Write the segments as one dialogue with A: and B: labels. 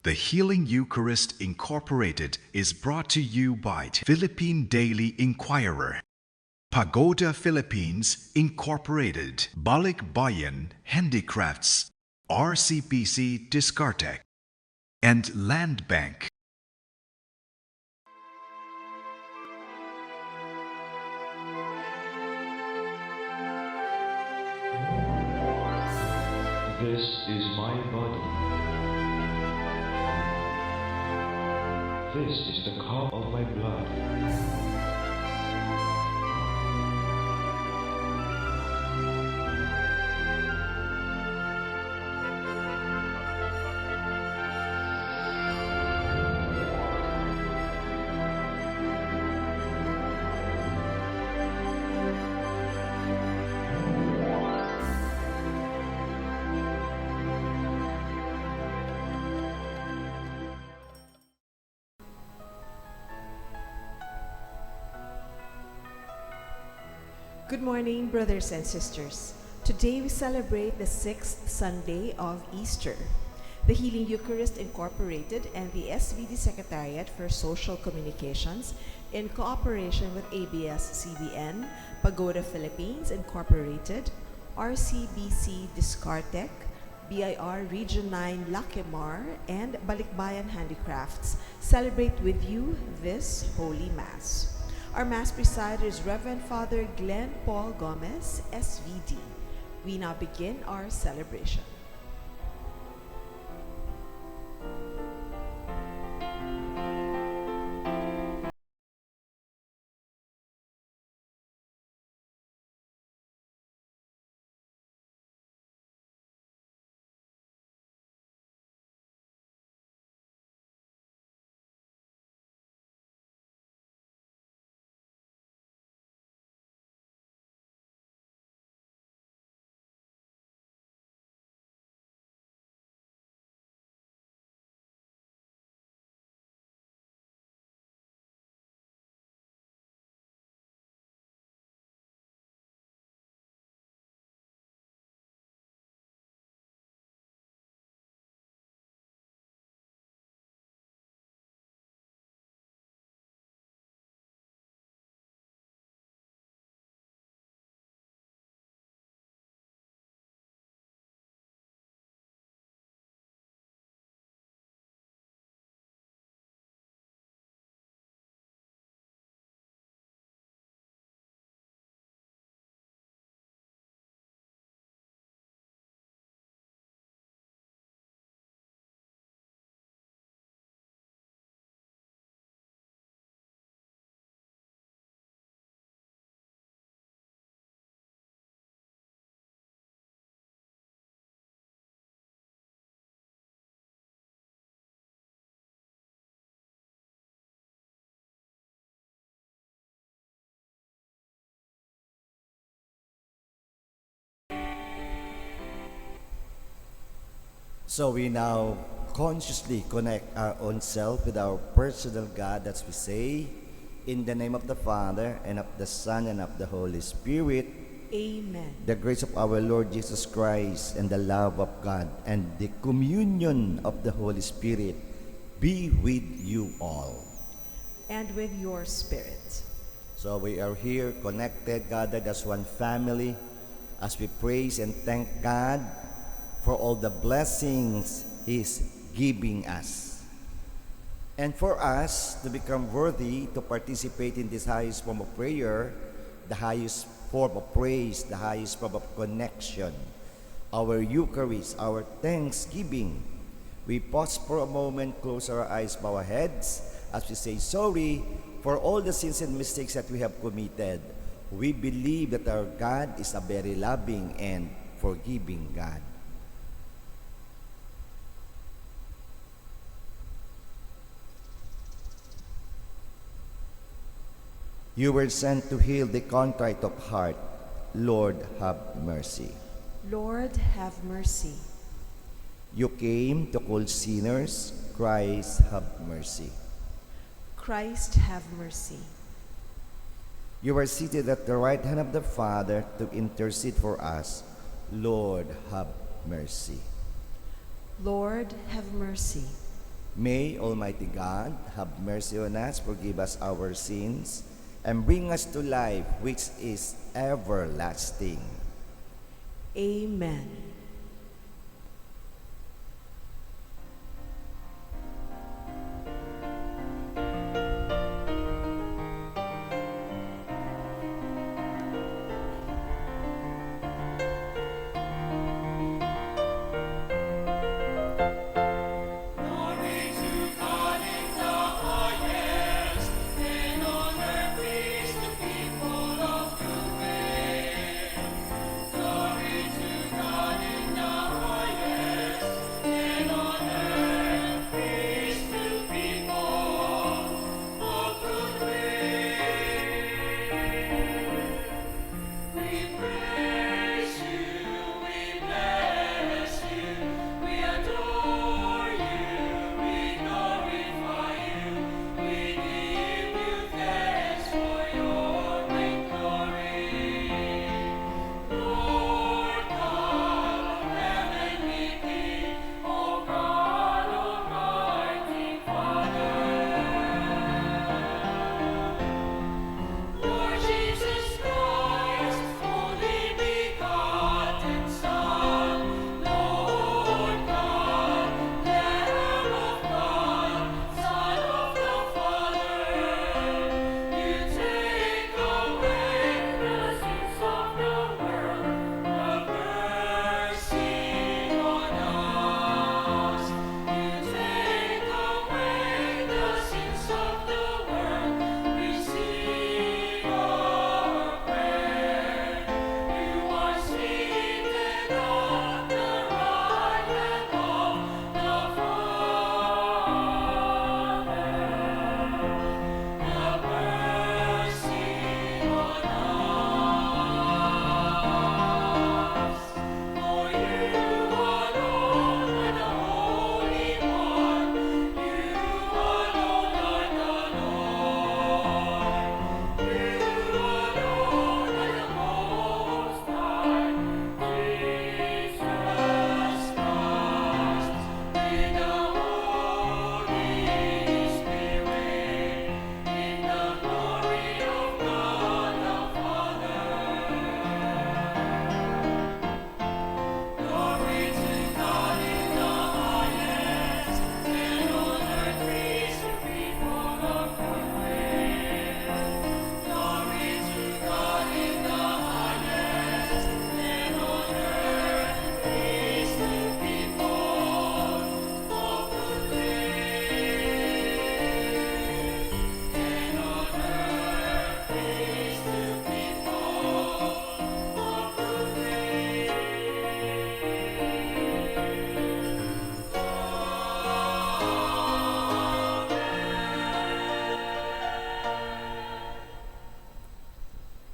A: The Healing Eucharist Incorporated is brought to you by Philippine Daily Inquirer, Pagoda Philippines Incorporated, Balikbayan Handicrafts, RCPC Discartec, and Land Bank.
B: This is my body. This is the cup of my blood.
C: Good morning, brothers and sisters. Today we celebrate the 6th Sunday of Easter. The Healing Eucharist Incorporated and the SVD Secretariat for Social Communications, in cooperation with ABS-CBN, Pagoda Philippines Incorporated, RCBC Discartec, BIR Region 9 Laquimar, and Balikbayan Handicrafts, celebrate with you this Holy Mass. Our Mass presider is Reverend Father Glenn Paul Gomez, SVD. We now begin our celebration.
D: So we now consciously connect our own self with our personal God, as we say, in the name of the Father, and of the Son, and of the Holy Spirit.
C: Amen.
D: The grace of our Lord Jesus Christ, and the love of God, and the communion of the Holy Spirit be with you all.
C: And with your spirit.
D: So we are here connected, gathered as one family, as we praise and thank God for all the blessings He's giving us. And for us to become worthy to participate in this highest form of prayer, the highest form of praise, the highest form of connection, our Eucharist, our thanksgiving, we pause for a moment, close our eyes, bow our heads, as we say sorry for all the sins and mistakes that we have committed. We believe that our God is a very loving and forgiving God. You were sent to heal the contrite of heart. Lord, have mercy.
C: Lord, have mercy.
D: You came to call sinners. Christ, have mercy.
C: Christ, have mercy.
D: You are seated at the right hand of the Father to intercede for us. Lord, have mercy.
C: Lord, have mercy.
D: May Almighty God have mercy on us, forgive us our sins, and bring us to life which is everlasting.
C: Amen.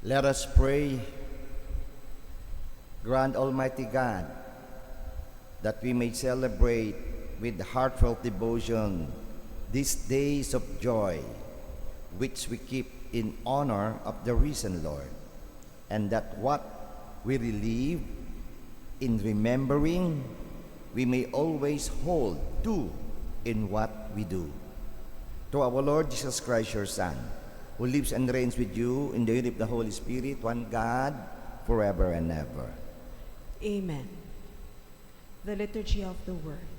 D: Let us pray. Grant, Almighty God, that we may celebrate with heartfelt devotion these days of joy, which we keep in honor of the risen Lord, and that what we relieve in remembering, we may always hold to in what we do. To our Lord Jesus Christ, your Son, who lives and reigns with you in the unity of the Holy Spirit, one God, forever and ever.
C: Amen. The Liturgy of the Word.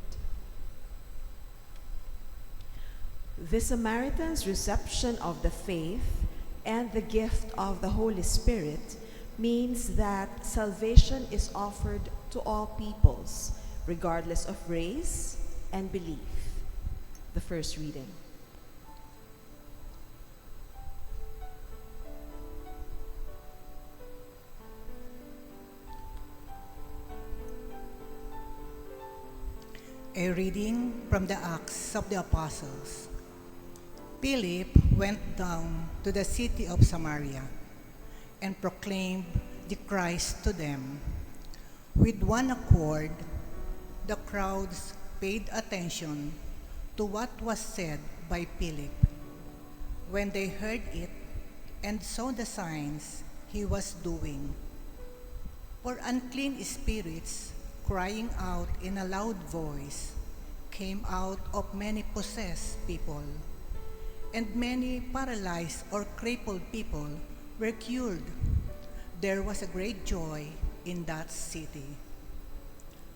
C: The Samaritan's reception of the faith and the gift of the Holy Spirit means that salvation is offered to all peoples, regardless of race and belief. The first reading.
E: A reading from the Acts of the Apostles. Philip went down to the city of Samaria and proclaimed the Christ to them. With one accord, the crowds paid attention to what was said by Philip. When they heard it and saw the signs he was doing, for unclean spirits, crying out in a loud voice, came out of many possessed people, and many paralyzed or crippled people were cured. There was a great joy in that city.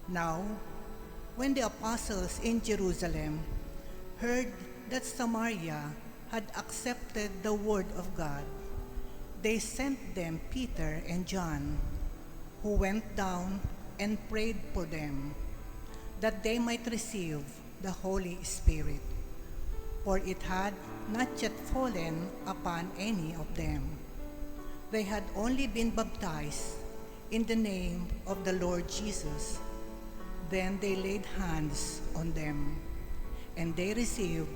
E: Now, when the apostles in Jerusalem heard that Samaria had accepted the word of God, they sent them Peter and John, who went down and prayed for them, that they might receive the Holy Spirit, for it had not yet fallen upon any of them. They had only been baptized in the name of the Lord Jesus. Then they laid hands on them, and they received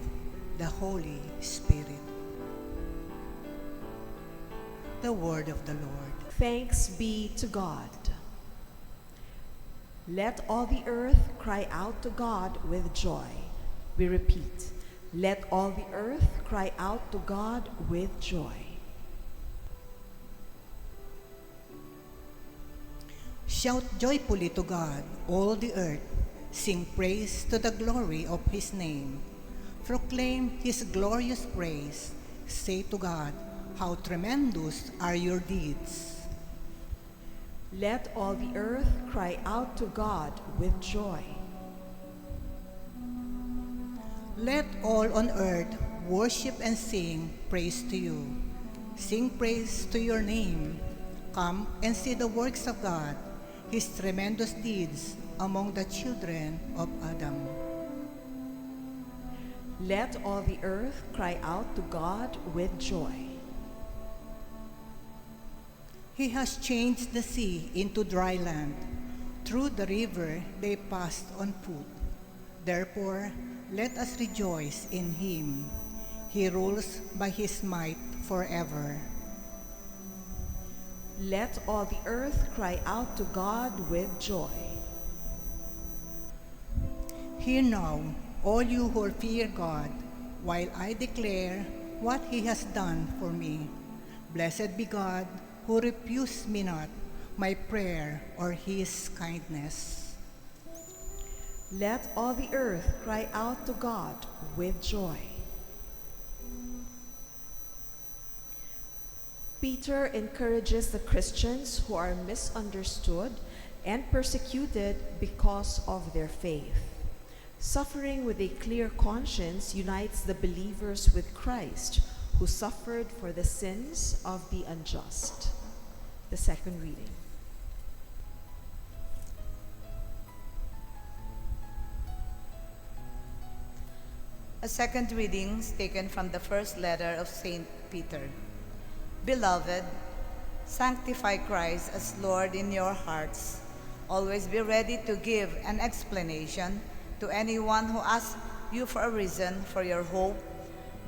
E: the Holy Spirit. The word of the Lord.
C: Thanks be to God. Let all the earth cry out to God with joy. We repeat, let all the earth cry out to God with joy.
E: Shout joyfully to God, all the earth. Sing praise to the glory of his name. Proclaim his glorious praise. Say to God, how tremendous are your deeds.
C: Let all the earth cry out to God with joy.
E: Let all on earth worship and sing praise to you. Sing praise to your name. Come and see the works of God, his tremendous deeds among the children of Adam.
C: Let all the earth cry out to God with joy.
E: He has changed the sea into dry land. Through the river they passed on foot. Therefore, let us rejoice in him. He rules by his might forever.
C: Let all the earth cry out to God with joy.
E: Hear now, all you who fear God, while I declare what he has done for me. Blessed be God, who refused me not my prayer or his kindness.
C: Let all the earth cry out to God with joy. Peter encourages the Christians who are misunderstood and persecuted because of their faith. Suffering with a clear conscience unites the believers with Christ, who suffered for the sins of the unjust. The second reading.
F: A second reading is taken from the first letter of St. Peter. Beloved, sanctify Christ as Lord in your hearts. Always be ready to give an explanation to anyone who asks you for a reason for your hope,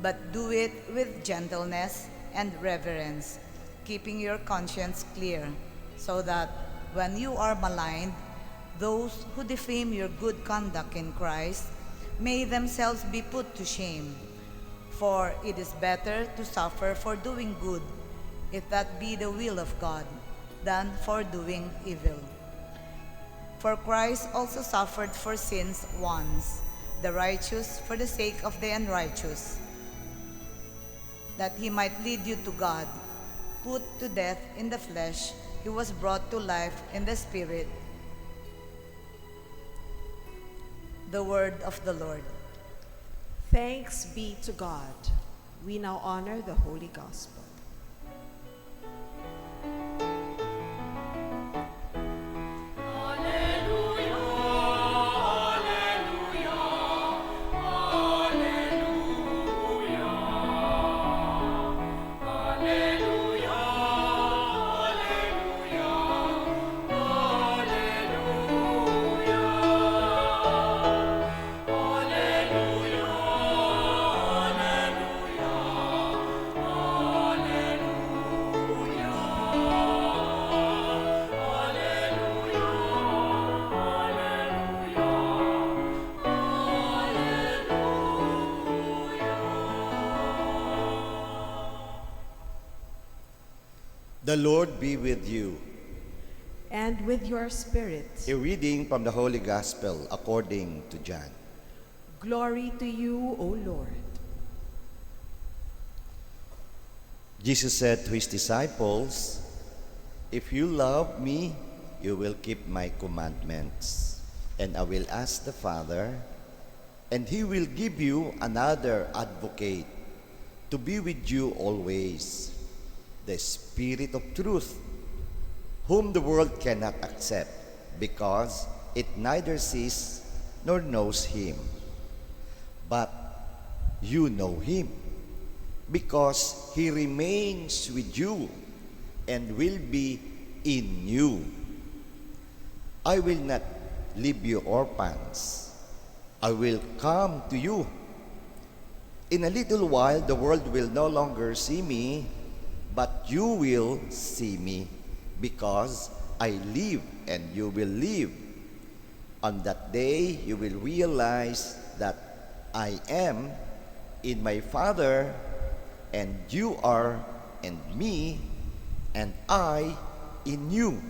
F: but do it with gentleness and reverence, keeping your conscience clear, so that when you are maligned, those who defame your good conduct in Christ may themselves be put to shame. For it is better to suffer for doing good, if that be the will of God, than for doing evil. For Christ also suffered for sins once, the righteous for the sake of the unrighteous, that he might lead you to God. Put to death in the flesh, he was brought to life in the Spirit. The word of the Lord.
C: Thanks be to God. We now honor the Holy Gospel.
D: The Lord be with you.
C: And with your spirit.
D: A reading from the Holy Gospel according to John.
C: Glory to you, O Lord.
D: Jesus said to his disciples, "If you love me, you will keep my commandments. And I will ask the Father, and he will give you another advocate to be with you always, the Spirit of truth, whom the world cannot accept, because it neither sees nor knows him. But you know him, because he remains with you and will be in you. I will not leave you orphans. I will come to you. In a little while, the world will no longer see me, but you will see me, because I live and you will live. On that day, you will realize that I am in my Father, and you are in me, and I in you.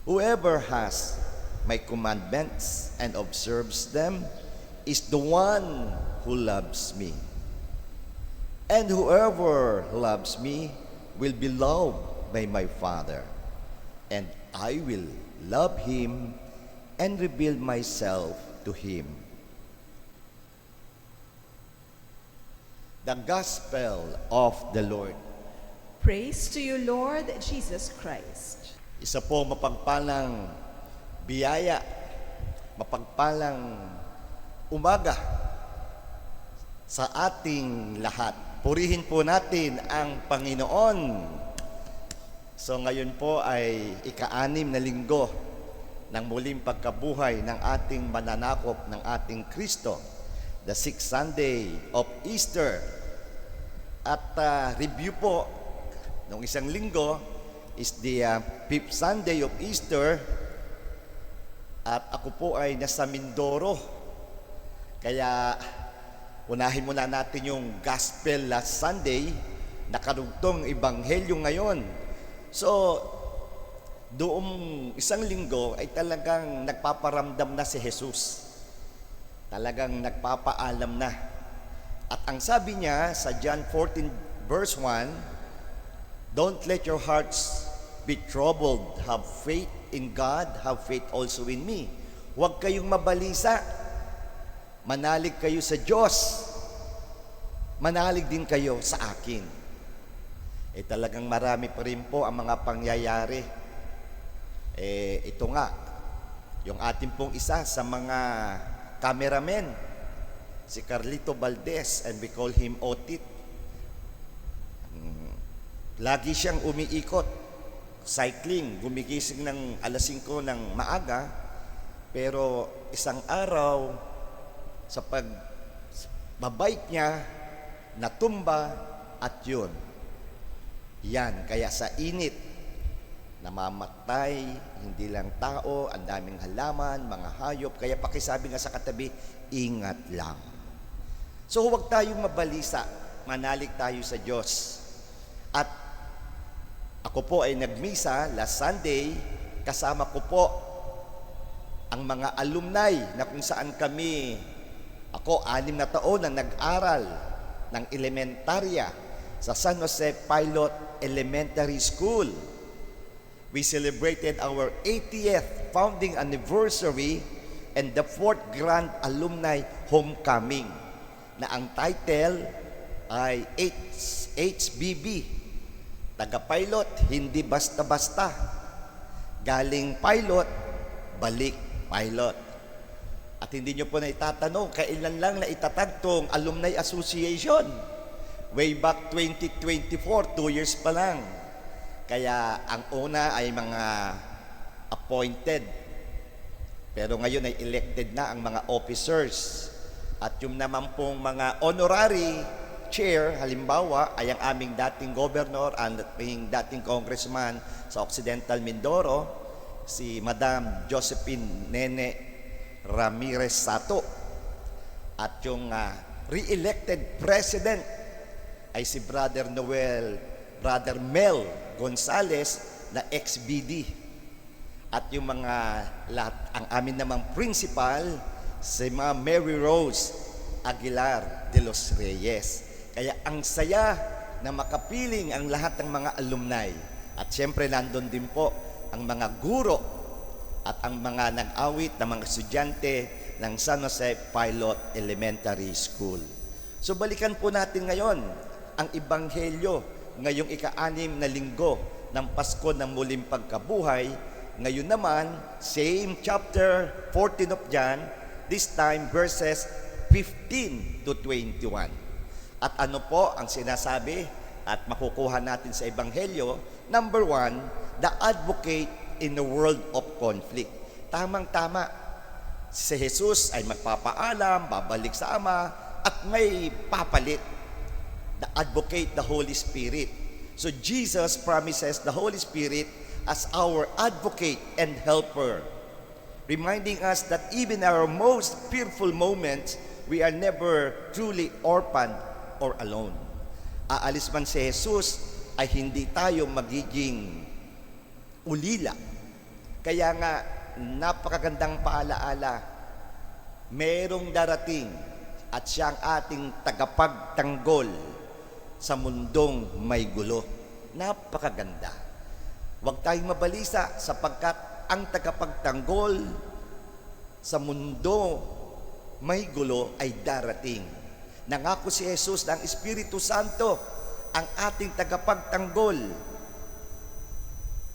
D: Whoever has my commandments and observes them is the one who loves me. And whoever loves me will be loved by my Father, and I will love him and reveal myself to him." The Gospel of the Lord.
C: Praise to you, Lord Jesus Christ.
D: Isa po mapagpalang biyaya, mapagpalang umaga sa ating lahat. Purihin po natin ang Panginoon. So ngayon po ay ika-6 na linggo ng muling pagkabuhay ng ating mananakop ng ating Kristo, the 6th Sunday of Easter. At review po nung isang linggo is the 5th Sunday of Easter, at ako po ay nasa Mindoro. Kaya unahin muna natin yung Gospel last Sunday, nakarugtong Ebanghelyo ngayon. So, doong isang linggo ay talagang nagpaparamdam na si Jesus. Talagang nagpapaalam na. At ang sabi niya sa John 14 verse 1, "Don't let your hearts be troubled. Have faith in God, have faith also in me." Huwag kayong mabalisa. Manalig kayo sa Diyos. Manalig din kayo sa akin. Talagang marami pa rin po ang mga pangyayari. Ito nga, yung ating pong isa sa mga cameramen, si Carlito Valdez, and we call him Otit. Lagi siyang umiikot, cycling, gumigising ng alas 5 ng maaga, pero isang araw, sa pagbabike niya, natumba at yun. Yan, kaya sa init, namamatay, hindi lang tao, ang daming halaman, mga hayop, kaya pakisabi nga sa katabi, ingat lang. So huwag tayong mabalisa, manalig tayo sa Diyos. At ako po ay nagmisa last Sunday, kasama ko po ang mga alumni na kung saan kami, ako 6 na taon na nag-aral ng elementarya sa San Jose Pilot Elementary School. We celebrated our 80th founding anniversary and the 4th Grand Alumni Homecoming, na ang title ay HBB, taga-pilot, hindi basta-basta. Galing pilot, balik pilot. At hindi nyo po na itatanong, kailan lang na itatag tong Alumni Association? Way back 2024, 2 years pa lang. Kaya ang una ay mga appointed, pero ngayon ay elected na ang mga officers. At yung naman pong mga honorary chair, halimbawa, ay ang aming dating governor and aming dating congressman sa Occidental Mindoro, si Madam Josephine Nene Ramirez Sato. At yung re-elected president ay si Brother Mel Gonzales na ex-BD. At yung mga ang amin namang principal, si Ma'am Mary Rose Aguilar de los Reyes. Kaya ang saya na makapiling ang lahat ng mga alumni. At siyempre nandun din po ang mga guro at ang mga nag-awit na mga estudyante ng San Jose Pilot Elementary School. So balikan po natin ngayon ang Ebanghelyo ngayong ika-6 na linggo ng Pasko ng Muling Pagkabuhay. Ngayon naman, same chapter 14 of John, this time verses 15 to 21. At ano po ang sinasabi at makukuha natin sa Ebanghelyo? Number 1, the advocate in the world of conflict. Tamang-tama, si Jesus ay magpapaalam, babalik sa Ama, at may papalit. The advocate, the Holy Spirit. So Jesus promises the Holy Spirit as our advocate and helper, reminding us that even our most fearful moments, we are never truly orphaned or alone. Aalis man si Jesus, ay hindi tayo magiging ulila. Kaya nga, napakagandang paalaala, merong darating at siyang ating tagapagtanggol sa mundong may gulo. Napakaganda. Huwag tayong mabalisa sapagkat ang tagapagtanggol sa mundo may gulo ay darating. Nangako si Jesus ng Espiritu Santo ang ating tagapagtanggol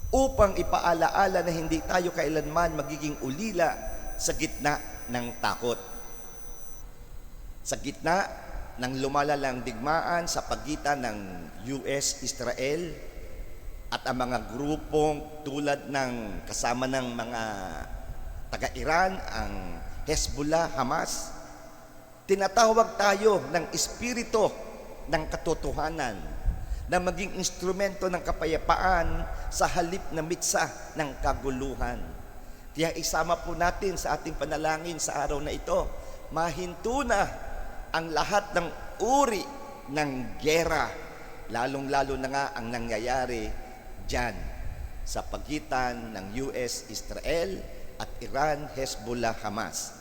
D: upang ipaalaala na hindi tayo kailanman magiging ulila sa gitna ng takot. Sa gitna ng lumalalang digmaan sa pagitan ng US, Israel, at ang mga grupong tulad ng kasama ng mga taga-Iran, ang Hezbollah, Hamas, tinatawag tayo ng espiritu ng katotohanan na maging instrumento ng kapayapaan sa halip na mitsa ng kaguluhan. Kaya isama po natin sa ating panalangin sa araw na ito, mahinto na ang lahat ng uri ng giyera, lalong-lalo na nga ang nangyayari dyan sa pagitan ng US, Israel at Iran, Hezbollah, Hamas.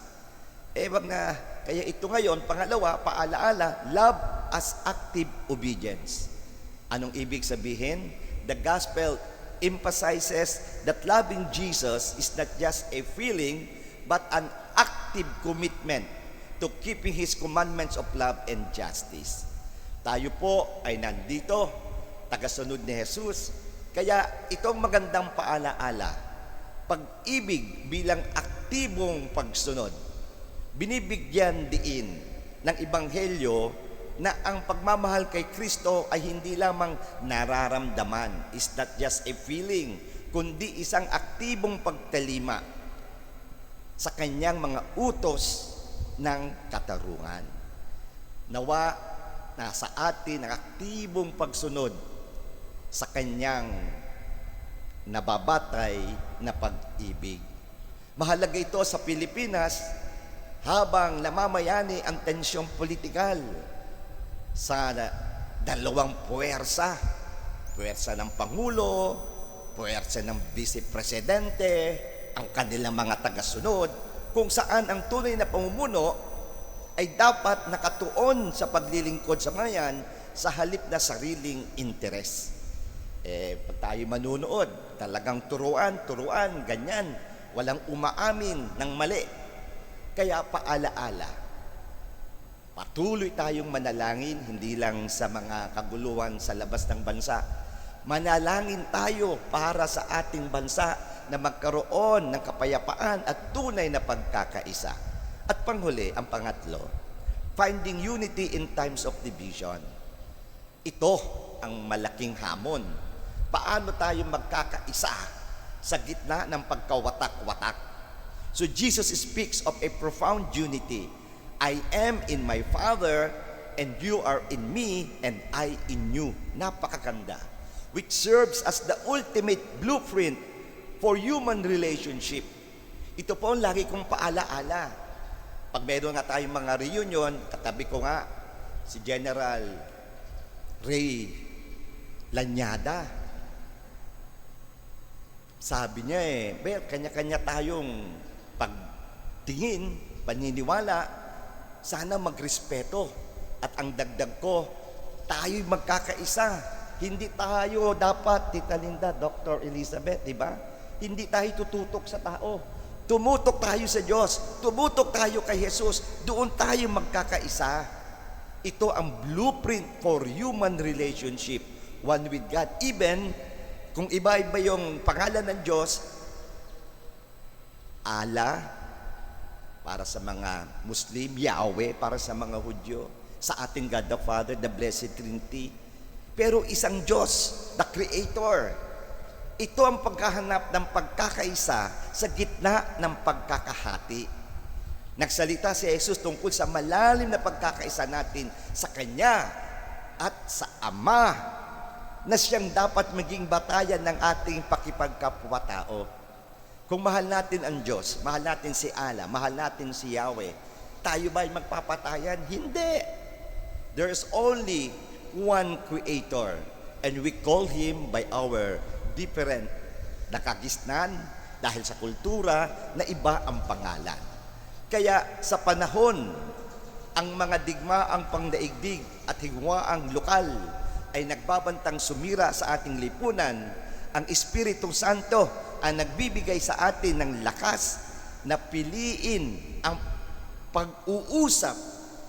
D: Wag na, kaya ito ngayon, pangalawa, paalaala, love as active obedience. Anong ibig sabihin? The gospel emphasizes that loving Jesus is not just a feeling, but an active commitment to keeping His commandments of love and justice. Tayo po ay nandito, tagasunod ni Jesus. Kaya itong magandang paalaala, pag-ibig bilang aktibong pagsunod, binibigyan diin ng Ebanghelyo na ang pagmamahal kay Kristo ay hindi lamang nararamdaman, is not just a feeling, kundi isang aktibong pagtalima sa kanyang mga utos ng katarungan. Nawa nasa atin ang aktibong pagsunod sa kanyang nababatay na pag-ibig. Mahalaga ito sa Pilipinas habang namamayani ang tensyong politikal sa dalawang puwersa ng Pangulo, puwersa ng Vice Presidente, ang kanilang mga tagasunod, kung saan ang tunay na pamumuno ay dapat nakatuon sa paglilingkod sa bayan sa halip na sariling interes. Pag tayo manunood, talagang turuan, ganyan. Walang umaamin ng mali. Kaya paalaala, patuloy tayong manalangin, hindi lang sa mga kaguluhan sa labas ng bansa. Manalangin tayo para sa ating bansa na magkaroon ng kapayapaan at tunay na pagkakaisa. At panghuli, ang pangatlo, finding unity in times of division. Ito ang malaking hamon. Paano tayo magkakaisa sa gitna ng pagkawatak-watak? So Jesus speaks of a profound unity. I am in my Father, and you are in me, and I in you. Napakaganda. Which serves as the ultimate blueprint for human relationship. Ito po ang lagi kong paalaala. Pag meron nga tayong mga reunion, katabi ko nga si General Ray Lanyada. Sabi niya kanya-kanya tayong pagtingin, paniniwala, sana magrespeto. At ang dagdag ko, tayo'y magkakaisa. Hindi tayo dapat, Tita Linda, Dr. Elizabeth, di ba? Hindi tayo tututok sa tao. Tumutok tayo sa Diyos. Tumutok tayo kay Jesus. Doon tayo magkakaisa. Ito ang blueprint for human relationship, one with God. Even kung iba-iba yung pangalan ng Diyos, Allah, para sa mga Muslim, Yahweh, para sa mga Hudyo, sa ating God the Father, the Blessed Trinity. Pero isang Diyos, the Creator. Ito ang pagkahanap ng pagkakaisa sa gitna ng pagkakahati. Nagsalita si Jesus tungkol sa malalim na pagkakaisa natin sa Kanya at sa Ama, na siyang dapat maging batayan ng ating pakipagkapwa-tao. Kung mahal natin ang Diyos, mahal natin si Allah, mahal natin si Yahweh, tayo ba'y magpapatayan? Hindi. There's only one Creator, and we call Him by our different nakagisnan dahil sa kultura na iba ang pangalan. Kaya sa panahon, ang mga digmaang pangdaigdig at higwaang lokal ay nagbabantang sumira sa ating lipunan, ang Espiritu Santo ang nagbibigay sa atin ng lakas na piliin ang pag-uusap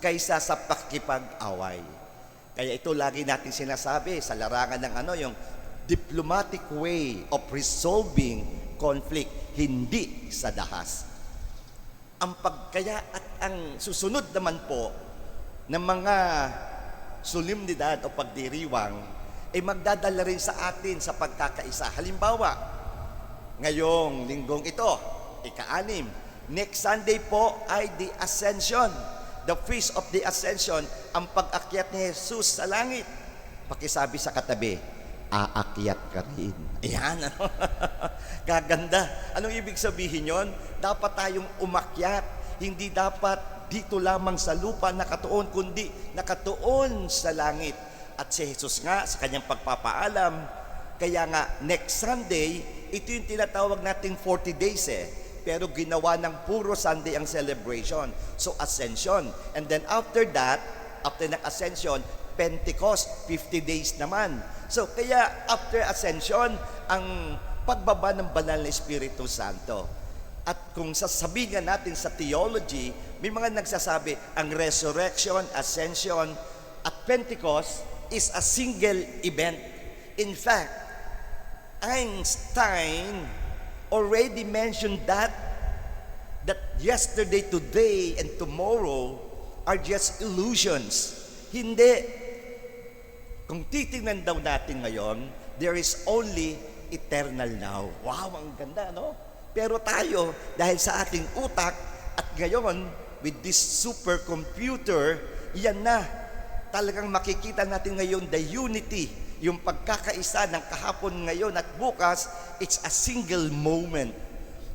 D: kaysa sa pakikipag-away. Kaya ito lagi natin sinasabi sa larangan ng yung diplomatic way of resolving conflict, hindi sa dahas. Ang pagkaya at ang susunod naman po ng mga solemnidad o pagdiriwang ay magdadala rin sa atin sa pagkakaisa. Halimbawa, ngayong linggong ito, ika-6, next Sunday po ay the Ascension, the Feast of the Ascension, ang pag-akyat ni Jesus sa langit. Pakisabi sa katabi, aakyat ka rin. Ayan, Kaganda. Anong ibig sabihin yon? Dapat tayong umakyat. Hindi dapat dito lamang sa lupa nakatuon, kundi nakatuon sa langit. At si Jesus nga, sa kanyang pagpapaalam, kaya nga, next Sunday, ito yung tinatawag nating 40 days Pero ginawa ng puro Sunday ang celebration. So, Ascension. And then after that, after ng Ascension, Pentecost, 50 days naman. So, kaya after Ascension, ang pagbaba ng banal na Espiritu Santo. At kung sasabihin natin sa theology, may mga nagsasabi, ang resurrection, ascension, at Pentecost is a single event. In fact, Einstein already mentioned that yesterday, today, and tomorrow are just illusions. Hindi. Kung titingnan daw natin ngayon, there is only eternal now. Wow, ang ganda, no? Pero tayo, dahil sa ating utak, at ngayon, with this supercomputer, yan na. Talagang makikita natin ngayon the unity, yung pagkakaisa ng kahapon ngayon at bukas, it's a single moment.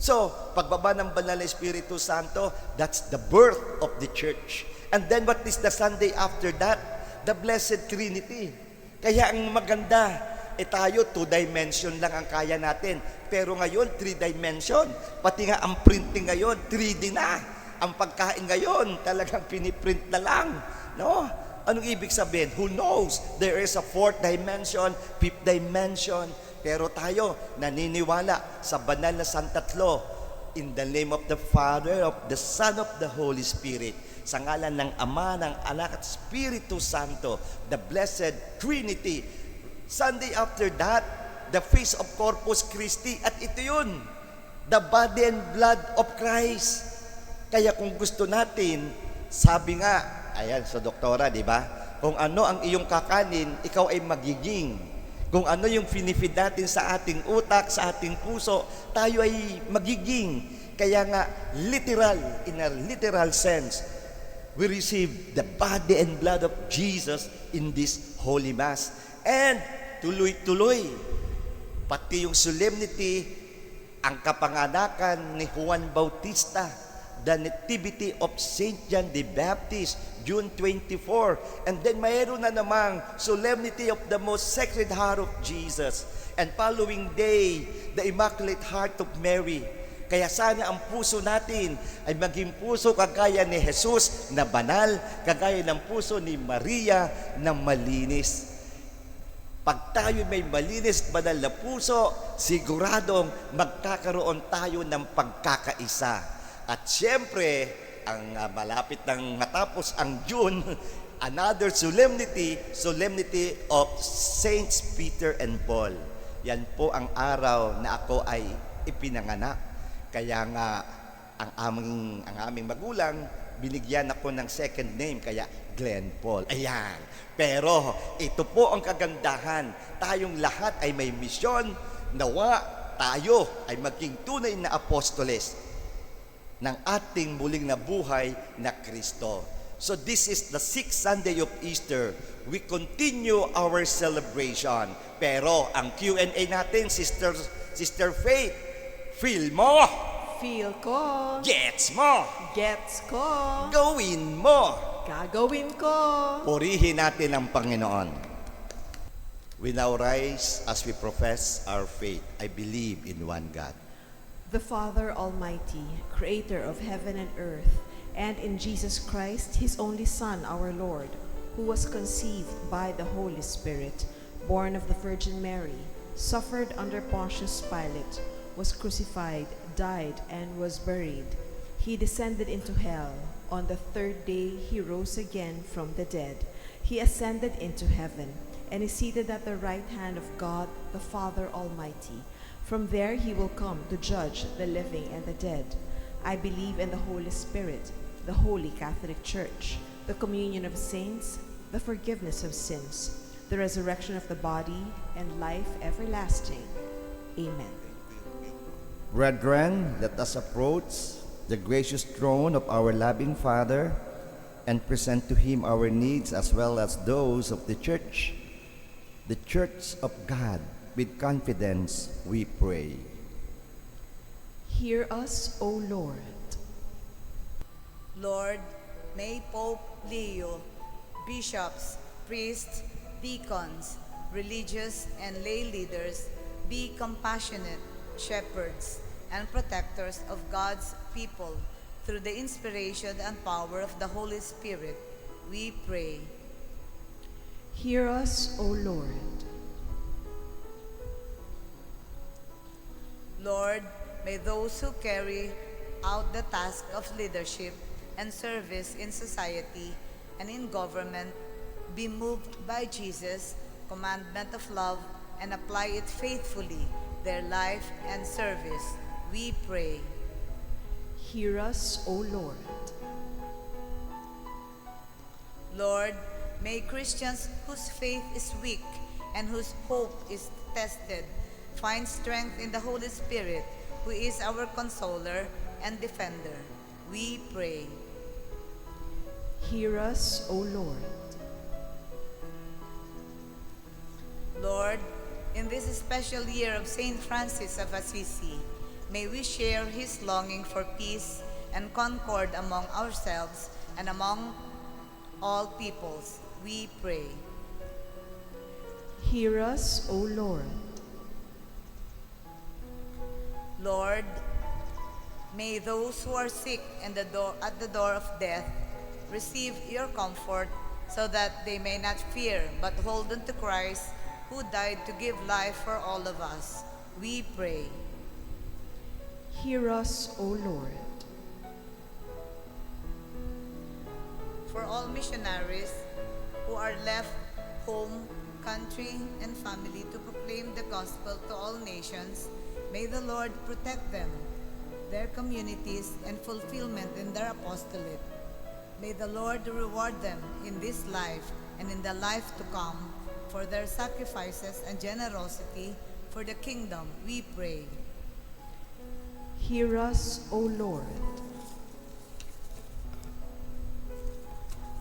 D: So, pagbaba ng banal na Espiritu Santo, that's the birth of the church. And then what is the Sunday after that? The Blessed Trinity. Kaya ang maganda, tayo 2 dimension lang ang kaya natin. Pero ngayon, 3 dimension. Pati nga ang printing ngayon, 3D na. Ang pagkain ngayon, talagang piniprint na lang. No? Anong ibig sabihin? Who knows? There is a 4th dimension, 5th dimension. Pero tayo, naniniwala sa banal na Santatlo, in the name of the Father, of the Son, of the Holy Spirit, sa ngalan ng Ama, ng Anak, at Espiritu Santo, the Blessed Trinity. Sunday after that, the Feast of Corpus Christi, at ito yun, the body and blood of Christ. Kaya kung gusto natin, sabi nga, ayan sa doktora, di ba? Kung ano ang iyong kakanin, ikaw ay magiging. Kung ano yung finifeed natin sa ating utak, sa ating puso, tayo ay magiging. Kaya nga, literal, in a literal sense, we receive the body and blood of Jesus in this Holy Mass. And tuloy-tuloy, pati yung solemnity, ang kapanganakan ni Juan Bautista, the Nativity of Saint John the Baptist, June 24. And then mayroon na namang solemnity of the Most Sacred Heart of Jesus. And following day, the Immaculate Heart of Mary. Kaya sana ang puso natin ay maging puso kagaya ni Jesus na banal, kagaya ng puso ni Maria na malinis. Pag tayo may malinis, banal na puso, siguradong magkakaroon tayo ng pagkakaisa. At siyempre, ang malapit ng matapos ang June, another solemnity of Saints Peter and Paul. Yan po ang araw na ako ay ipinanganak. Kaya nga ang aming magulang binigyan ako ng second name, kaya Glenn Paul. Ayan. Pero ito po ang kagandahan. Tayong lahat ay may misyon. Nawa tayo ay maging tunay na apostoles ng ating muling nabuhay na Kristo. So this is the 6th Sunday of Easter. We continue our celebration. Pero ang Q&A natin, Sister Faith, feel mo,
C: Feel ko.
D: gets mo,
C: Gets ko.
D: gawin mo.
C: Gagawin ko.
D: Purihin natin ang Panginoon. We now rise as we profess our faith. I believe in one God.
C: The Father Almighty, creator of heaven and earth, and in Jesus Christ, his only Son, our Lord, who was conceived by the Holy Spirit, born of the Virgin Mary, suffered under Pontius Pilate, was crucified, died, and was buried. He descended into hell. On the third day, he rose again from the dead. He ascended into heaven, and is seated at the right hand of God, the Father Almighty. From there he will come to judge the living and the dead. I believe in the Holy Spirit, the Holy Catholic Church, the communion of saints, the forgiveness of sins, the resurrection of the body, and life everlasting. Amen.
D: Brethren, let us approach the gracious throne of our loving Father and present to Him our needs as well as those of the Church of God. With confidence, we pray.
C: Hear us, O Lord.
F: Lord, may Pope Leo, bishops, priests, deacons, religious and lay leaders be compassionate shepherds and protectors of God's people through the inspiration and power of the Holy Spirit, we pray.
C: Hear us, O Lord.
F: Lord, may those who carry out the task of leadership and service in society and in government be moved by Jesus' commandment of love and apply it faithfully, their life and service. We pray.
C: Hear us, O Lord.
F: Lord, may Christians whose faith is weak and whose hope is tested find strength in the Holy Spirit, who is our consoler and defender. We pray.
C: Hear us, O Lord.
F: Lord, in this special year of Saint Francis of Assisi, may we share his longing for peace and concord among ourselves and among all peoples. We pray.
C: Hear us, O Lord.
F: Lord, may those who are sick and at the door of death receive your comfort, so that they may not fear but hold on to Christ, who died to give life for all of us. We pray.
C: Hear us, O Lord.
F: For all missionaries who are left home, country, and family to proclaim the gospel to all nations, may the Lord protect them, their communities, and fulfillment in their apostolate. May the Lord reward them in this life and in the life to come for their sacrifices and generosity for the kingdom, we pray.
C: Hear us, O Lord.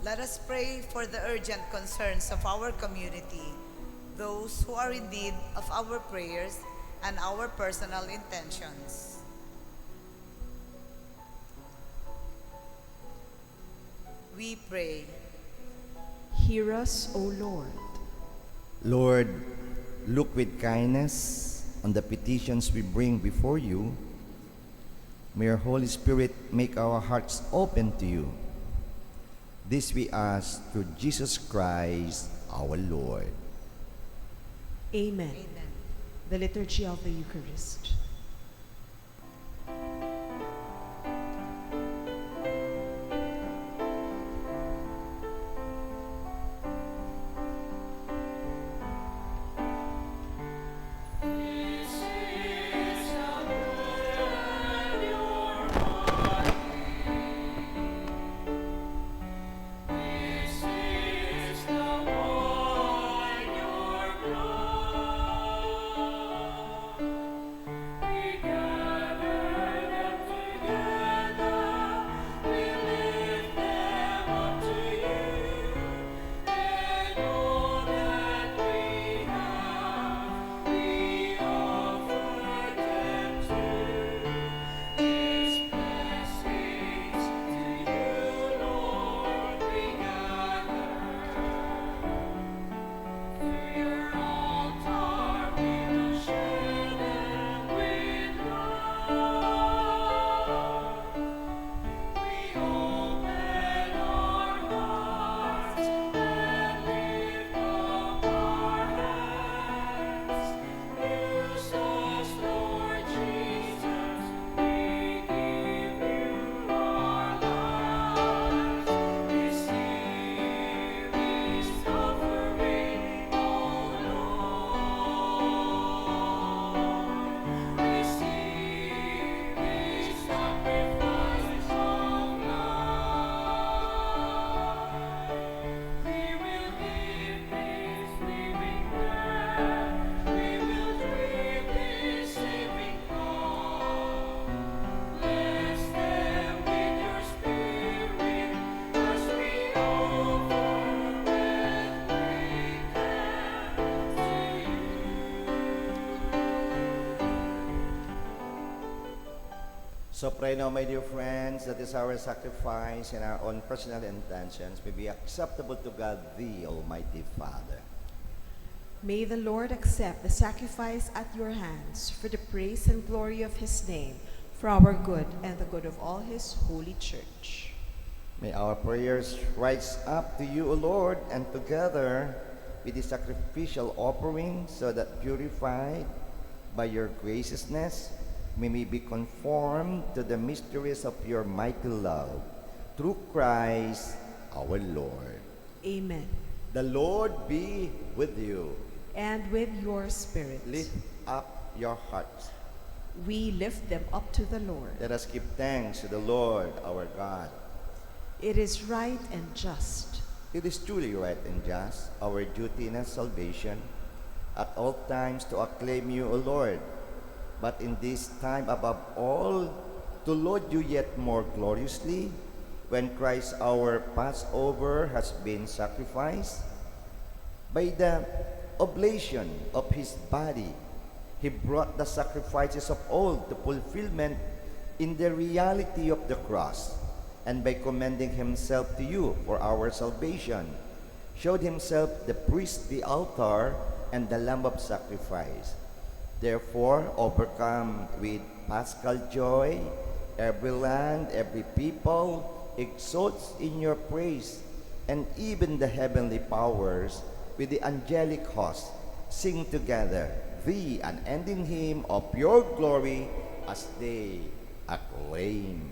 F: Let us pray for the urgent concerns of our community, those who are in need of our prayers and our personal intentions. We pray.
C: Hear us, O Lord.
D: Lord, look with kindness on the petitions we bring before you, May your Holy Spirit make our hearts open to you. This we ask through Jesus Christ, our Lord.
C: Amen. The Liturgy of the Eucharist.
D: So pray now, my dear friends, that is our sacrifice and our own personal intentions may be acceptable to God, the Almighty Father.
C: May the Lord accept the sacrifice at your hands for the praise and glory of his name, for our good and the good of all his holy church.
D: May our prayers rise up to you, O Lord, and together with the sacrificial offering, so that purified by your graciousness, may we be conformed to the mysteries of your mighty love, through Christ our Lord.
C: Amen.
D: The Lord be with you.
C: And with your spirit.
D: Lift up your hearts.
C: We lift them up to the Lord.
D: Let us give thanks to the Lord our God.
C: It is right and just.
D: It is truly right and just, our duty and salvation, at all times to acclaim you, O Lord, but in this time above all, to laud you yet more gloriously, when Christ our Passover has been sacrificed. By the oblation of his body, he brought the sacrifices of old to fulfillment in the reality of the cross, and by commending himself to you for our salvation, showed himself the priest, the altar, and the lamb of sacrifice. Therefore, overcome with paschal joy, every land, every people exalts in your praise, and even the heavenly powers with the angelic host sing together the unending hymn of your glory as they acclaim.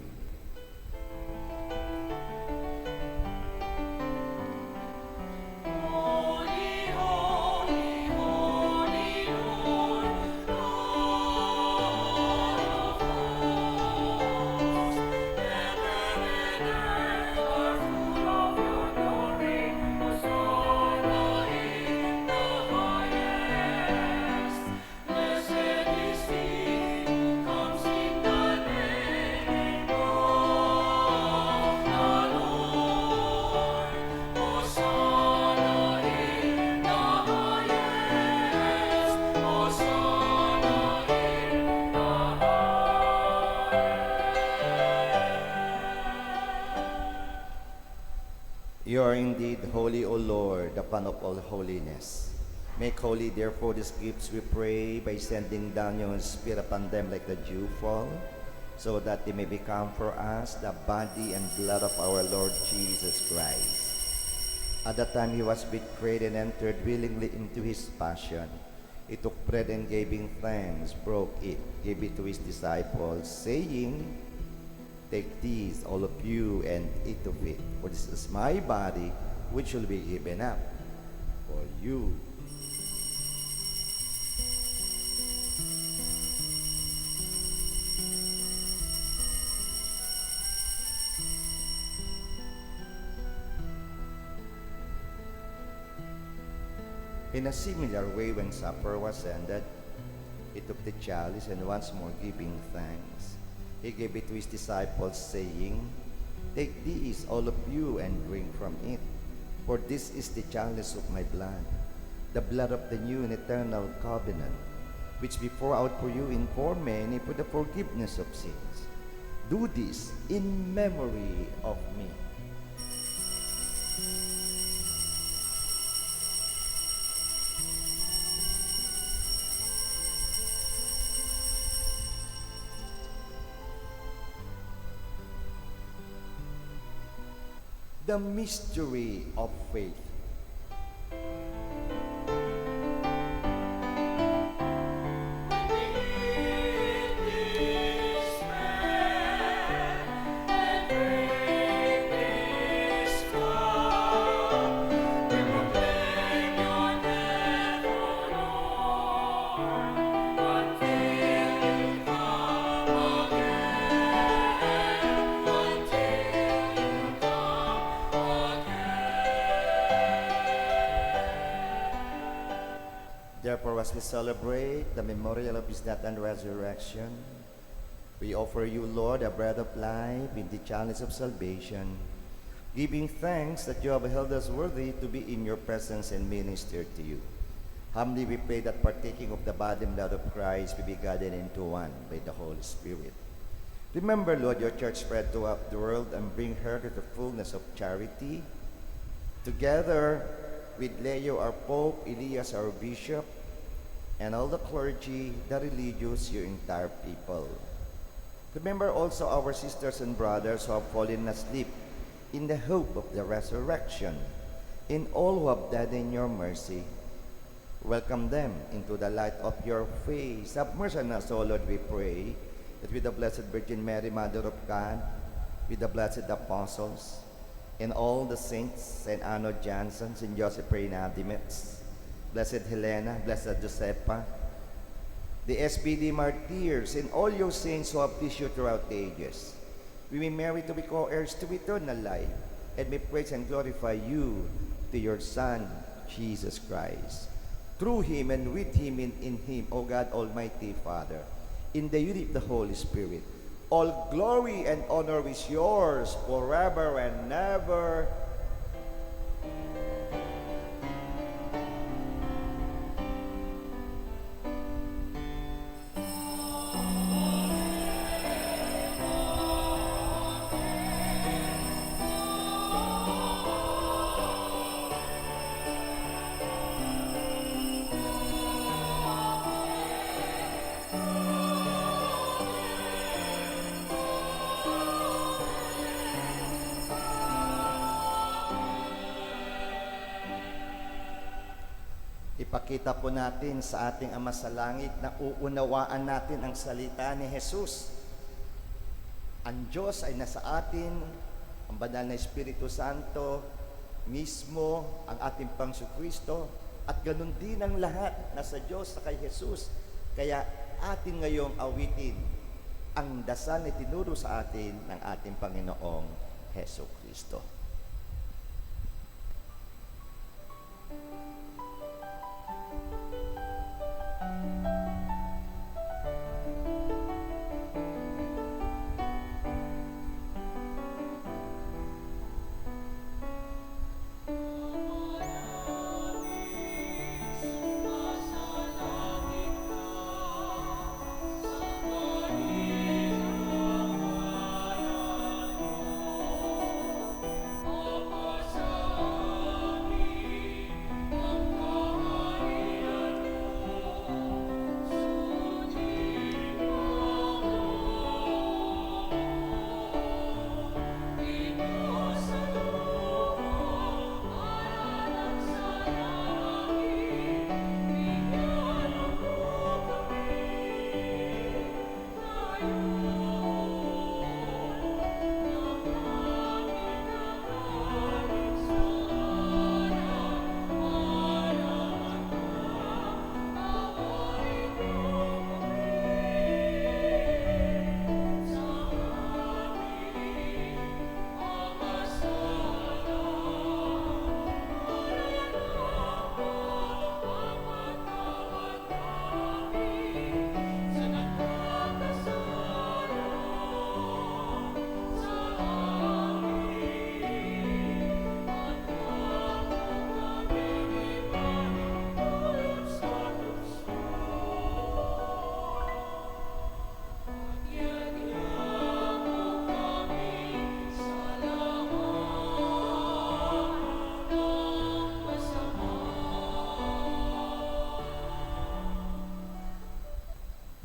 D: You are indeed holy, O Lord, the Fount of all holiness. Make holy, therefore, these gifts, we pray, by sending down your Spirit upon them like the dew fall, so that they may become for us the body and blood of our Lord Jesus Christ. At the time he was betrayed and entered willingly into his passion, he took bread and giving thanks, broke it, gave it to his disciples, saying, "Take this, all of you, and eat of it, for this is my body, which will be given up for you." In a similar way, when supper was ended, he took the chalice and once more giving thanks, he gave it to his disciples, saying, "Take this, all of you, and drink from it, for this is the chalice of my blood, the blood of the new and eternal covenant, which be poured out for you and for many for the forgiveness of sins. Do this in memory of me." The mystery of faith. Therefore, as we celebrate the memorial of his death and resurrection, we offer you, Lord, a bread of life in the chalice of salvation, giving thanks that you have held us worthy to be in your presence and minister to you. Humbly we pray that partaking of the body and blood of Christ we be gathered into one by the Holy Spirit. Remember, Lord, your church spread throughout the world and bring her to the fullness of charity. Together with Leo, our Pope, Elias, our Bishop, and all the clergy, the religious, your entire people. Remember also our sisters and brothers who have fallen asleep in the hope of the resurrection, in all who have died in your mercy. Welcome them into the light of your face. Have mercy on us, O Lord, we pray, that with the Blessed Virgin Mary, Mother of God, with the blessed apostles, and all the saints, Saint Arno Janssen, Saint Joseph Reynadimetz, Blessed Helena, Blessed Josepa, the SBD martyrs, and all your saints who have pleased you throughout the ages, we may merit to be co-heirs to eternal life, and may praise and glorify you to your Son, Jesus Christ. Through him and with him and in him, O God, Almighty Father, in the unity of the Holy Spirit, all glory and honor is yours forever and ever. Ipakita po natin sa ating Ama sa Langit na uunawaan natin ang salita ni Jesus. Ang Diyos ay nasa atin, ang banal na Espiritu Santo, mismo ang ating Panginoong Kristo, at ganun din ang lahat nasa Diyos sa kay Jesus. Kaya atin ngayong awitin ang dasal na tinuro sa atin ng ating Panginoong Hesus Kristo.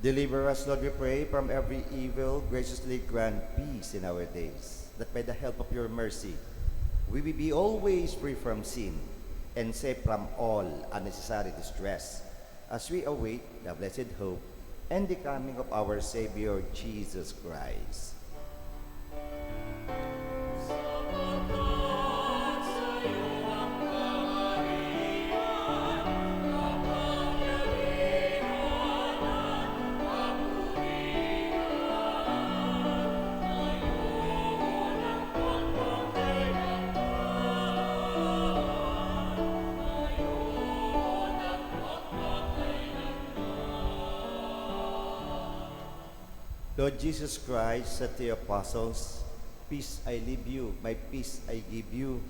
D: Deliver us, Lord, we pray, from every evil. Graciously grant peace in our days, that by the help of your mercy, we will be always free from sin and safe from all unnecessary distress, as we await the blessed hope and the coming of our Savior, Jesus Christ. Lord Jesus Christ said to the apostles, "Peace I leave you, my peace I give you."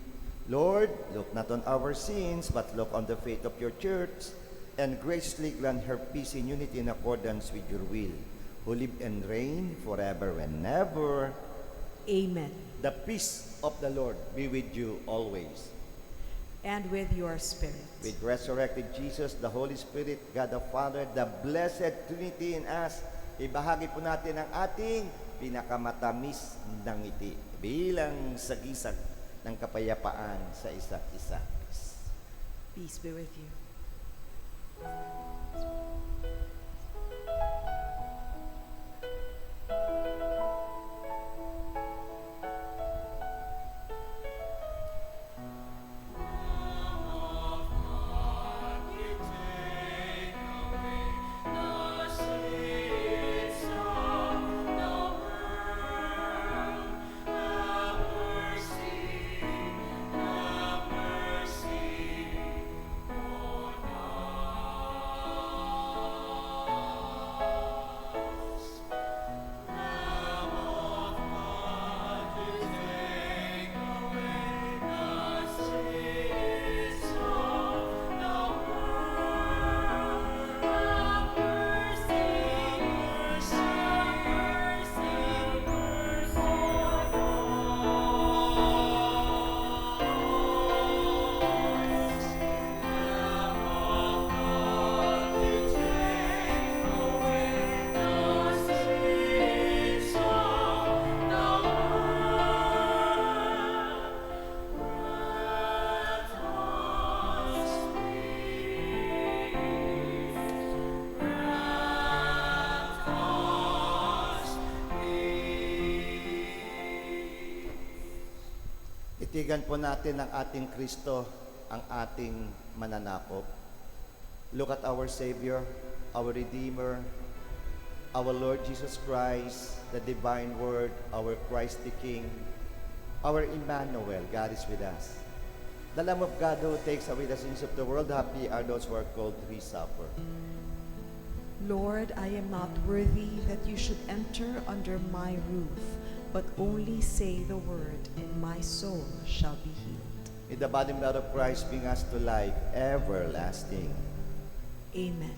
D: Lord, look not on our sins, but look on the faith of your church, and graciously grant her peace in unity in accordance with your will, who live and reign forever and ever.
C: Amen.
D: The peace of the Lord be with you always.
C: And with your spirit.
D: With resurrected Jesus, the Holy Spirit, God the Father, the Blessed Trinity in us, ibahagi po natin ang ating pinakamatamis na ngiti bilang sagisag ng kapayapaan sa isa't isa.
C: Peace be with you.
D: Itigan po natin ang ating Kristo, ang ating mananakop. Look at our Savior, our Redeemer, our Lord Jesus Christ, the Divine Word, our Christ the King, our Emmanuel, God is with us. The Lamb of God who takes away the sins of the world, happy are those who are called to His supper.
C: Lord, I am not worthy that you should enter under my roof, but only say the word, and my soul shall be healed.
D: May the body and blood of Christ bring us to life everlasting.
C: Amen.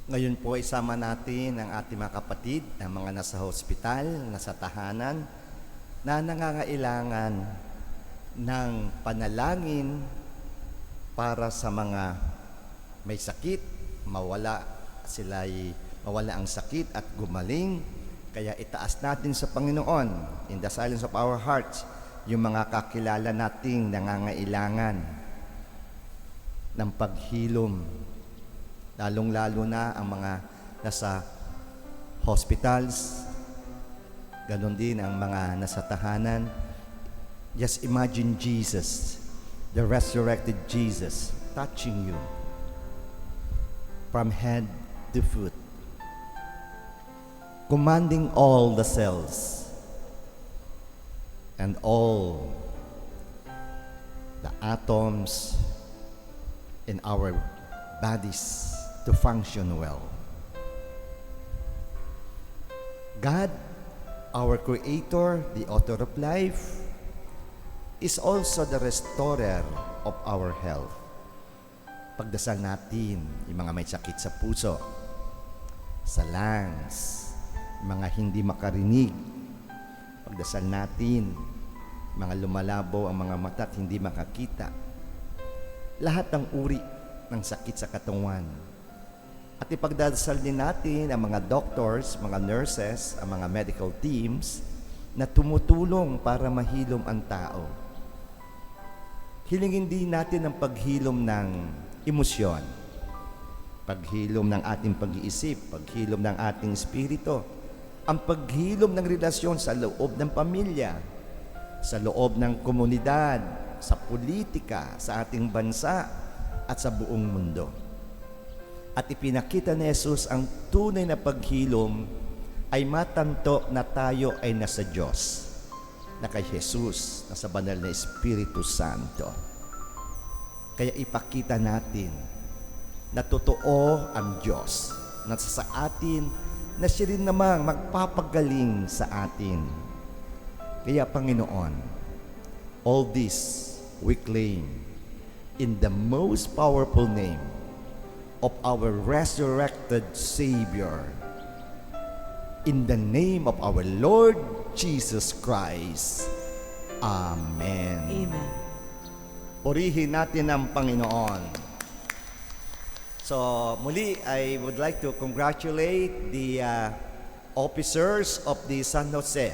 D: Ngayon po isama natin ang ating mga kapatid na mga nasa hospital, nasa tahanan, na nangangailangan ng panalangin para sa mga may sakit, mawala ang sakit at gumaling. Kaya itaas natin sa Panginoon, in the silence of our hearts, yung mga kakilala nating nangangailangan ng paghilom, lalong-lalo na ang mga nasa hospitals, ganon din ang mga nasa tahanan. Just imagine Jesus, the resurrected Jesus, touching you from head to foot, commanding all the cells and all the atoms in our bodies to function well. God, our Creator, the author of life, is also the restorer of our health. Pagdasal natin yung mga may sakit sa puso, sa lungs, mga hindi makarinig. Pagdasal natin, mga lumalabo ang mga mata at hindi makakita. Lahat ng uri ng sakit sa katawan. At ipagdasal din natin ang mga doctors, mga nurses, ang mga medical teams na tumutulong para mahilom ang tao. Hilingin din natin ang paghilom ng emosyon, paghilom ng ating pag-iisip, paghilom ng ating espiritu, ang paghilom ng relasyon sa loob ng pamilya, sa loob ng komunidad, sa politika, sa ating bansa, at sa buong mundo. At ipinakita ni Jesus ang tunay na paghilom ay matanto na tayo ay nasa Diyos, na kay Jesus, na sa banal na Espiritu Santo. Kaya ipakita natin na totoo ang Diyos, na sa atin, na siya rin namang magpapagaling sa atin. Kaya Panginoon, all this we claim in the most powerful name of our resurrected Savior, in the name of our Lord Jesus Christ. Amen.
C: Amen.
D: Purihin natin ang Panginoon. So, muli, I would like to congratulate the officers of the San Jose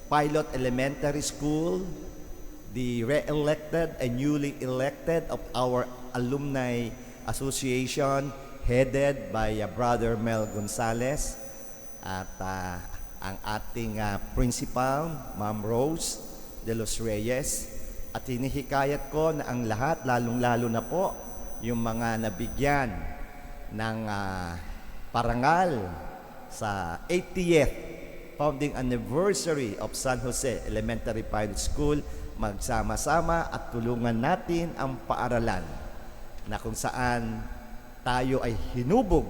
D: Pilot Elementary School, the re-elected and newly elected of our Alumni Association, headed by Brother Mel Gonzalez, at ang ating principal, Ma'am Rose de los Reyes. At hinihikayat ko na ang lahat, lalong-lalo na po, yung mga nabigyan ng parangal sa 80th founding anniversary of San Jose Elementary Pilot School, magsama-sama at tulungan natin ang paaralan na kung saan tayo ay hinubog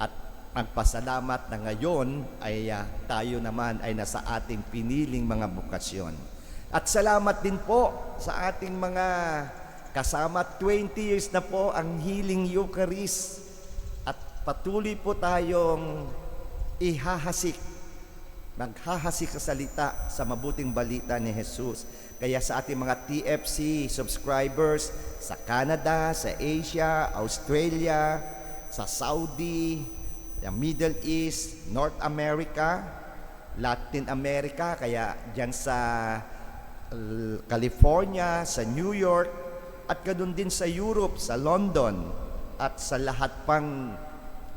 D: at magpasalamat na ngayon ay tayo naman ay nasa ating piniling mga bukasyon. At salamat din po sa ating mga kasama. 20 years na po ang Healing Eucharist at patuloy po tayong maghahasik sa salita sa mabuting balita ni Jesus. Kaya sa ating mga TFC subscribers sa Canada, sa Asia, Australia, sa Saudi, sa Middle East, North America, Latin America, kaya dyan sa California, sa New York, at ganoon din sa Europe, sa London, at sa lahat pang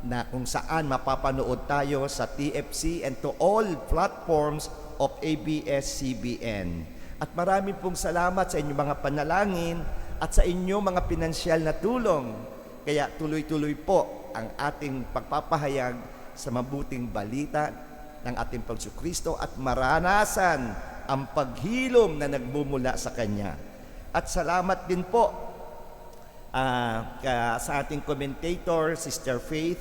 D: na kung saan mapapanood tayo sa TFC and to all platforms of ABS-CBN. At marami pong salamat sa inyong mga panalangin at sa inyong mga pinansyal na tulong. Kaya tuloy-tuloy po ang ating pagpapahayag sa mabuting balita ng ating Pagsucristo at maranasan ang paghilom na nagbumula sa Kanya. At salamat din po sa ating commentator, Sister Faith,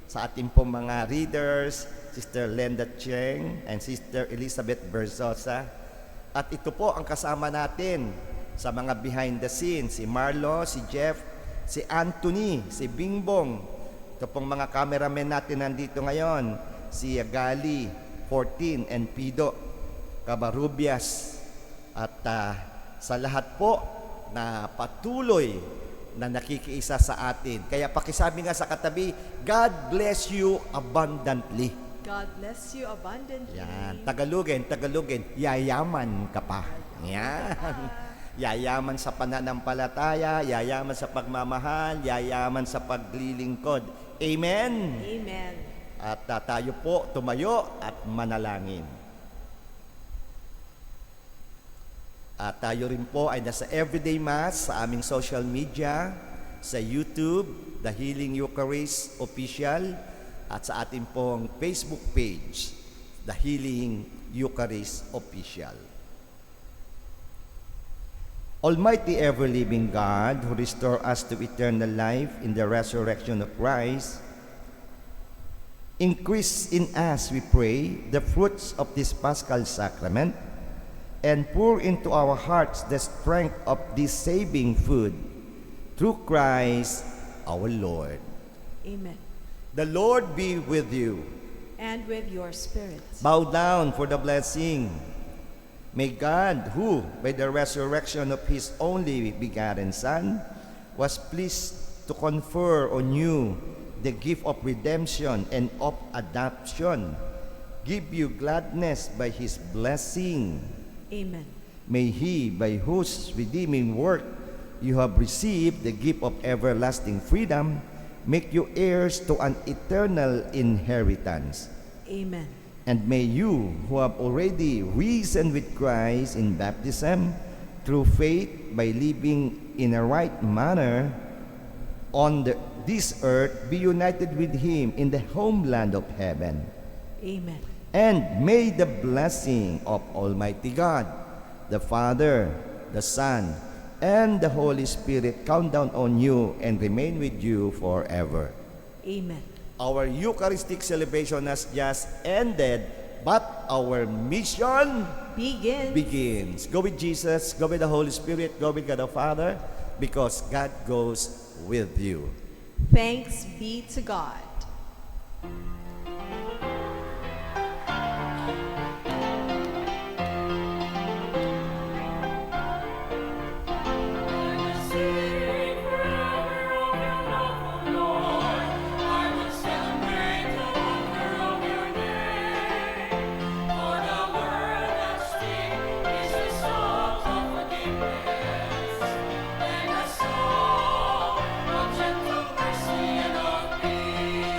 D: sa ating po mga readers, Sister Lenda Cheng and Sister Elizabeth Berzosa. At ito po ang kasama natin sa mga behind the scenes, si Marlo, si Jeff, si Anthony, si Bingbong, Ito pong mga cameramen natin nandito ngayon, si Gali 14 and Pido Cabarubias. At sa lahat po na patuloy na nakikiisa sa atin. Kaya pakisabi nga sa katabi, God bless you abundantly.
C: God bless you abundantly.
D: Yan. Tagalogin, yayaman ka pa. Yan. Yayaman sa pananampalataya, yayaman sa pagmamahal, yayaman sa paglilingkod. Amen?
C: Amen.
D: At tayo po tumayo at manalangin. At tayo rin po ay nasa everyday mass sa aming social media, sa YouTube, The Healing Eucharist Official, at sa ating pong Facebook page, The Healing Eucharist Official. Almighty ever-living God, who restore us to eternal life in the resurrection of Christ, increase in us, we pray, the fruits of this Paschal Sacrament, and pour into our hearts the strength of this saving food, through Christ our Lord.
C: Amen.
D: The Lord be with you.
C: And with your spirit.
D: Bow down for the blessing. May God, who, by the resurrection of His only begotten Son, was pleased to confer on you the gift of redemption and of adoption, give you gladness by His blessing.
C: Amen.
D: May He, by whose redeeming work you have received the gift of everlasting freedom, make you heirs to an eternal inheritance.
C: Amen.
D: And may you, who have already risen with Christ in baptism, through faith, by living in a right manner on this earth, be united with Him in the homeland of heaven.
C: Amen.
D: And may the blessing of Almighty God, the Father, the Son, and the Holy Spirit come down on you and remain with you forever.
C: Amen.
D: Our Eucharistic celebration has just ended, but our mission begins. Go with Jesus, go with the Holy Spirit, go with God the Father, because God goes with you.
C: Thanks be to God.
G: Mercy and of peace.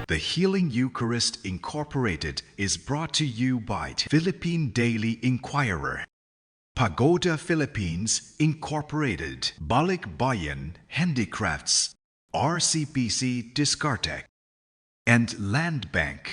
A: The Healing Eucharist Incorporated is brought to you by Philippine Daily Inquirer, Pagoda Philippines Incorporated, Balikbayan Handicrafts, RCPC Discartec, and Land Bank.